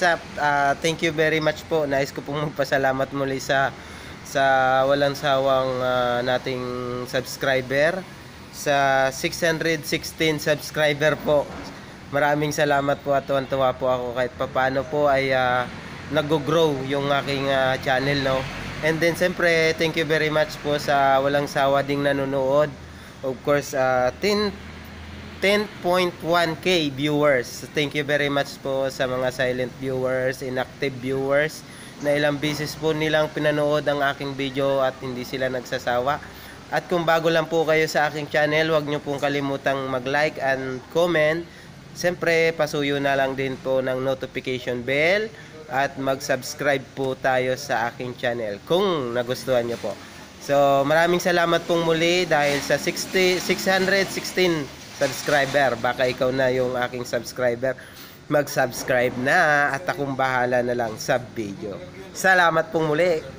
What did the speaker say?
up? Thank you very much po. Nais ko pong magpasalamat muli sa walang sawang nating subscriber, sa 616 subscriber po. Maraming salamat po at tuwan-tuwa po ako kahit papaano po ay nag-grow yung aking channel, no? And then siyempre, thank you very much po sa walang sawa ding nanonood. Of course, 10.1k viewers. Thank you very much po sa mga silent viewers, inactive viewers na ilang beses po nilang pinanood ang aking video at hindi sila nagsasawa. At kung bago lang po kayo sa aking channel, huwag nyo pong kalimutang mag-like and comment. Siyempre, pasuyo na lang din po ng notification bell at mag-subscribe po tayo sa aking channel kung nagustuhan nyo po. So, maraming salamat pong muli dahil sa 616 subscriber. Baka ikaw na yung aking subscriber. Mag-subscribe na at akong bahala na lang sa video. Salamat pong muli.